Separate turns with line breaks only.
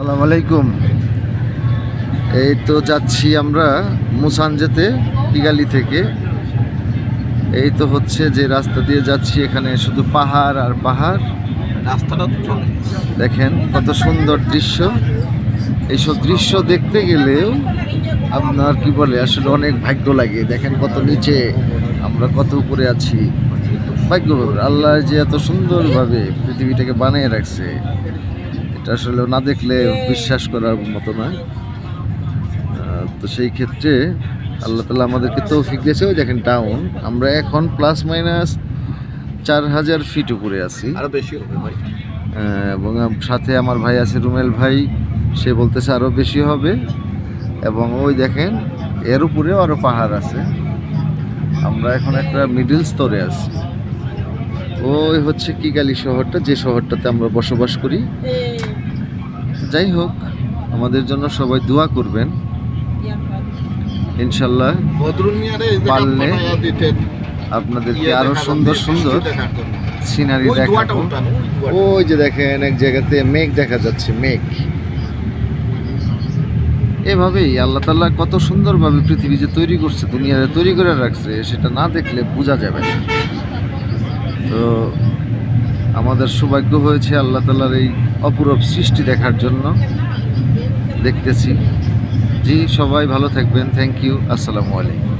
আসসালামু আলাইকুম। এই তো যাচ্ছি আমরা মুসানজেতে কিগালি থেকে। এই তো হচ্ছে যে রাস্তা দিয়ে যাচ্ছি, এখানে শুধু পাহাড় আর পাহাড়।
রাস্তাটা তো চলে
দেখেন কত সুন্দর দৃশ্য। এইসব দৃশ্য দেখতে গেলেও আপনার কি বলে আসলে অনেক ভাগ্য লাগে। দেখেন কত নিচে, আমরা কত উপরে আছি। ভাগ্য আল্লাহ যে এত সুন্দরভাবে পৃথিবীটাকে বানিয়ে রাখছে, এটা আসলে না দেখলে বিশ্বাস করার মতো না। তো সেই ক্ষেত্রে আল্লাহ তাআলা আমাদেরকে তৌফিক দিয়েছে। ওই দেখেন টাউন, আমরা এখন +- 4000 ফিট উপরে আছি।
আরো বেশি হবে ভাই।
এবং সাথে আমার ভাই আছে রুমেল ভাই, সে বলতেছে আরও বেশি হবে। এবং ওই দেখেন এর উপরেও আরও পাহাড় আছে। আমরা এখন একটা মিডল স্তরে আছি। ওই হচ্ছে কিগালি শহরটা, যে শহরটাতে আমরা বসবাস করি। যাই হোক, আমাদের জন্য সবাই দোয়া করবেন। ইনশাল্লাহ পারলে আপনাদেরকে আরো সুন্দর সুন্দর সিনারি দেখাবো। ওই যে দেখেন এক জায়গাতে মেঘ দেখা যাচ্ছে, মেঘ। এভাবেই আল্লাহ তাআলা কত সুন্দরভাবে পৃথিবী যে তৈরি করছে, দুনিয়াতে তৈরি করে রাখছে, সেটা না দেখলে বোঝা যাবে না। তো আমাদের সৌভাগ্য হয়েছে আল্লাহ তাআলার এই অপূরব সৃষ্টি দেখার জন্য। দেখতেছি। জি, সবাই ভালো থাকবেন। Thank you. আসসালামু আলাইকুম।